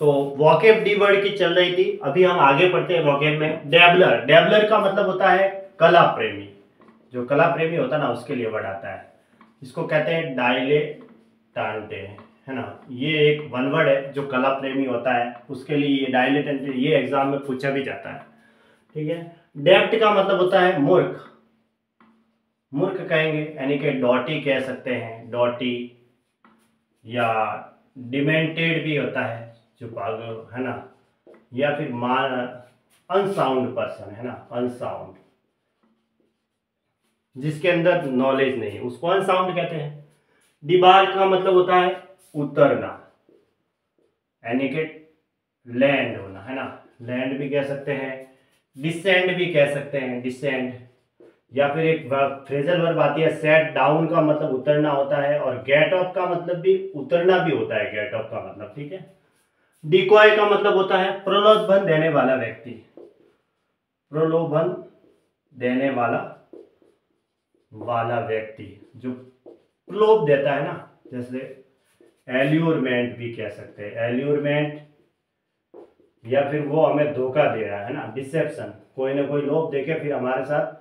तो vocab D word की चल रही थी, अभी हम आगे पढ़ते हैं वोकेब में। डेबलर, डेबलर का मतलब होता है कला प्रेमी। जो कला प्रेमी होता है ना उसके लिए वर्ड आता है। इसको कहते हैं डायलेटांटे, है ना। ये एक वन वर्ड है जो कला प्रेमी होता है उसके लिए ये डायलेटांटे, ये एग्जाम में पूछा भी जाता है, ठीक है। डेप्ट का मतलब होता है मूर्ख, मूर्ख कहेंगे, यानी कि डॉटी कह सकते हैं, डॉटी। या डिमेंटेड भी होता है जो पागल, है ना। या फिर मान अनसाउंड पर्सन, है ना, अनसाउंड, जिसके अंदर नॉलेज नहीं है उसको अनसाउंड कहते हैं। डिबार का मतलब होता है उतरना, यानी कि लैंड होना, है ना, लैंड भी कह सकते हैं। डिसेंड भी कह सकते हैं, डिसेंड। या फिर एक फ्रेजल वर्ब आती है सेट डाउन का मतलब उतरना होता है, और गेट ऑफ का मतलब भी उतरना भी होता है, गेट ऑफ का मतलब, ठीक है। डिकॉय का मतलब होता है प्रलोभन देने वाला व्यक्ति, प्रलोभन देने वाला व्यक्ति जो प्रलोभ देता है ना, जैसे एल्यूरमेंट भी कह सकते हैं, एल्यूरमेंट। या फिर वो हमें धोखा दे रहा है ना, डिसेप्शन, कोई ना कोई लोभ देके फिर हमारे साथ,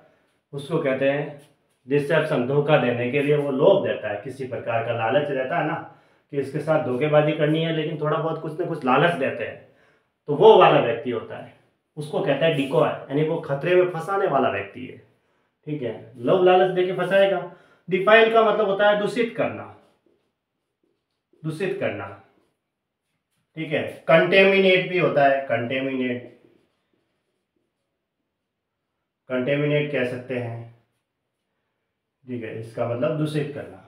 उसको कहते हैं डिसेप्शन। धोखा देने के लिए वो लोभ देता है, किसी प्रकार का लालच रहता है ना कि इसके साथ धोखेबाजी करनी है, लेकिन थोड़ा बहुत कुछ ना कुछ लालच देते हैं, तो वो वाला व्यक्ति होता है, उसको कहता है डिकॉय, यानी वो खतरे में फंसाने वाला व्यक्ति है, ठीक है, लोभ लालच देके फंसाएगा। डिफाइल का मतलब होता है दूषित करना, दूषित करना, ठीक है। कंटेमिनेट भी होता है, कंटेमिनेट, कंटेमिनेट कह सकते हैं, ठीक है, इसका मतलब दूषित करना,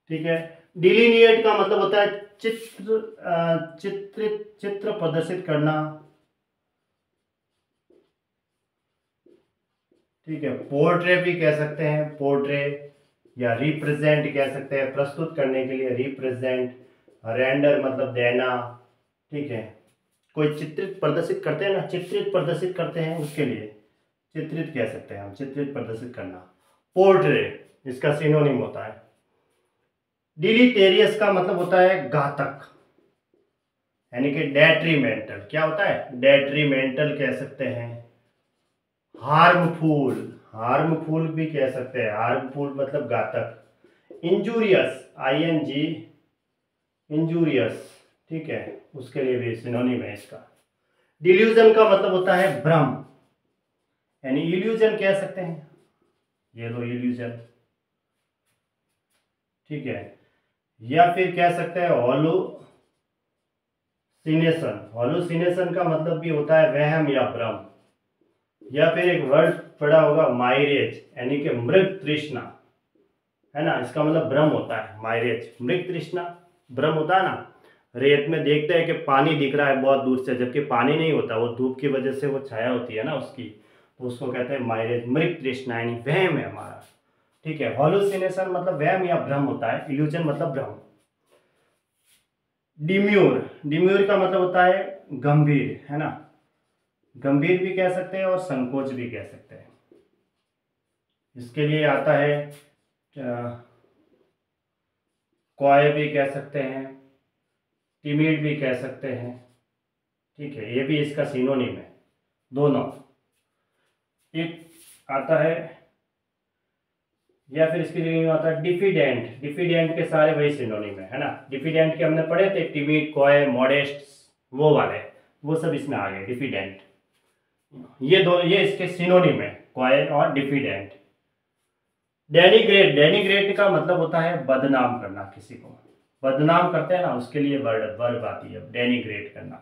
ठीक है। डिलीनिएट का मतलब होता है चित्र प्रदर्शित करना, ठीक है। पोर्ट्रे भी कह सकते हैं, पोर्ट्रे, या रिप्रेजेंट कह सकते हैं, प्रस्तुत करने के लिए रिप्रेजेंट। रेंडर मतलब देना, ठीक है। कोई चित्रित प्रदर्शित करते हैं ना, चित्रित प्रदर्शित करते हैं, उसके लिए चित्रित कह सकते हैं हम, चित्रित प्रदर्शित करना। पोर्ट्रे इसका सिनोनिम होता है। डिलीटेरियस का मतलब होता है घातक, यानी कि डेट्रीमेंटल, क्या होता है, डेट्रीमेंटल कह सकते हैं। हार्मफुल, हार्मफुल भी कह सकते हैं, हार्मफुल मतलब घातक। इंजूरियस, ING, इंजूरियस, ठीक है, उसके लिए भी सिनोनिम है इसका। डिल्यूजन का मतलब होता है भ्रम, यानी इल्यूजन कह सकते हैं, ये लो इल्यूजन, ठीक है। या फिर कह सकते हैं हॉलुसिनेशन, हॉलुसिनेशन का मतलब भी होता है वहम या भ्रम। या फिर एक वर्ड पड़ा होगा माइरेज, यानी कि मृग तृष्णा, है ना, इसका मतलब भ्रम होता है, माइरेज, मृग तृष्णा, भ्रम होता है ना। रेत में देखते हैं कि पानी दिख रहा है बहुत दूर से, जबकि पानी नहीं होता, वो धूप की वजह से वो छाया होती है ना उसकी, तो उसको कहते हैं माइरेज, मृग तृष्णा, यानी वहम है हमारा, ठीक है। हॉलुसिनेशन मतलब वहम या भ्रम होता है, इल्यूजन मतलब भ्रम। डिम्यूर, डिम्यूर का मतलब होता है गंभीर, है ना, गंभीर भी कह सकते हैं और संकोच भी कह सकते हैं। इसके लिए आता है क्वाय भी कह सकते हैं, टिमिड भी कह सकते हैं, ठीक है, ये भी इसका सिनोनिम है दोनों। एक आता है, या फिर इसके लिए आता है डिफिडेंट, डिफिडेंट के सारे वही सिनोनिम है ना। डिफिडेंट के हमने पढ़े थे, टिमिड, क्वाय, मॉडेस्ट, वो वाले, वो सब इसमें आ गए, डिफिडेंट। ये दो, ये इसके सिनोनिम है, क्वाय और डिफिडेंट। डेनिग्रेट, डेनिग्रेट का मतलब होता है बदनाम करना, किसी को बदनाम करते हैं ना, उसके लिए वर्ब आती है डेनिग्रेट करना।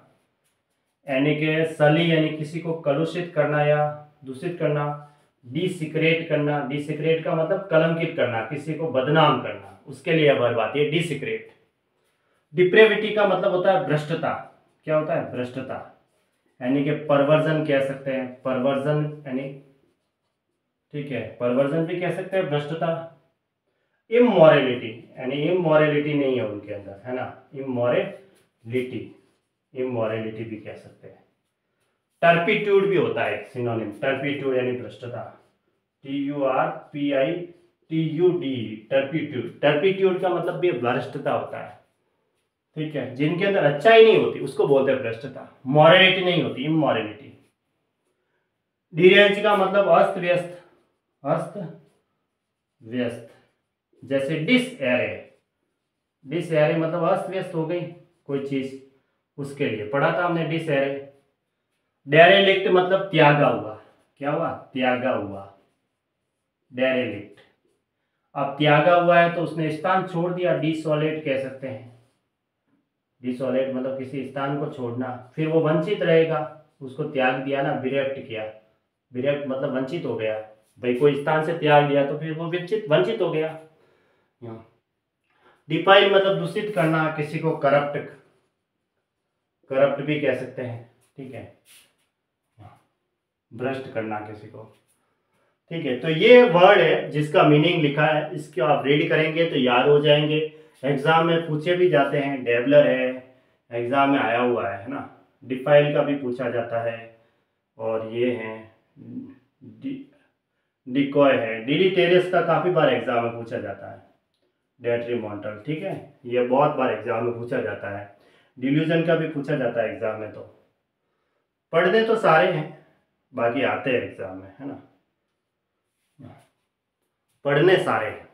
यानी कि सली, यानी किसी को कलुषित करना या दूषित करना। डिसिक्रेट करना, डिसिक्रेट का मतलब कलंकित करना, किसी को बदनाम करना, उसके लिए वर्ब आती है डिसिक्रेट। डिप्रेविटी का मतलब होता है भ्रष्टता, क्या होता है, भ्रष्टता, यानी कि परवर्जन कह सकते हैं, परवर्जन यानी, ठीक है, परवर्जन भी कह सकते हैं, भ्रष्टता। इमोरलिटी, यानी इमोरलिटी नहीं है उनके अंदर, है ना, इमोरलिटी, इमोरलिटी भी कह सकते हैं। टर्पिट्यूड भी होता है सिनोनिम, टर्पिट्यूड यानी भ्रष्टता, TURPI TUD, टर्पिट्यूड। टर्पिट्यूड का मतलब भी भ्रष्टता होता है, ठीक है। जिनके अंदर अच्छाई नहीं होती उसको बोलते हैं भ्रष्टता। मॉरलिटी नहीं होती, इमोरलिटी। डिरेंज का मतलब अस्त व्यस्त, अस्त व्यस्त। जैसे डिसएरे, डिसएरे मतलब अस्त व्यस्त हो गई कोई चीज, उसके लिए पढ़ा था हमने डिसएरे। डेरेलिक्ट मतलब त्यागा हुआ, क्या हुआ, त्यागा हुआ, डेरेलिक्ट। अब त्यागा हुआ है तो उसने स्थान छोड़ दिया, डिसोलेट कह सकते हैं। डिसोलेट मतलब किसी स्थान को छोड़ना, फिर वो वंचित रहेगा, उसको त्याग दिया ना, विरक्त किया। विरक्त मतलब वंचित हो गया, भाई कोई स्थान से त्याग दिया तो फिर वो वंचित हो गया। डिफाइल मतलब दूषित करना, किसी को करप्ट, करप्ट भी कह सकते हैं, ठीक है, भ्रष्ट करना किसी को, ठीक है। तो ये वर्ड है जिसका मीनिंग लिखा है, इसको आप रीड करेंगे तो याद हो जाएंगे। एग्जाम में पूछे भी जाते हैं, डेवलर है, एग्जाम में आया हुआ है ना। डिफाइल का भी पूछा जाता है, और ये है डिकॉय है, डिलीटेरियस का काफी बार एग्जाम में पूछा जाता है, डेट्रीमोंटल, ठीक है, ये बहुत बार एग्जाम में पूछा जाता है। डिल्यूजन का भी पूछा जाता है एग्जाम में। तो पढ़ने तो सारे हैं, बाकी आते हैं एग्जाम में, है ना, पढ़ने सारे हैं।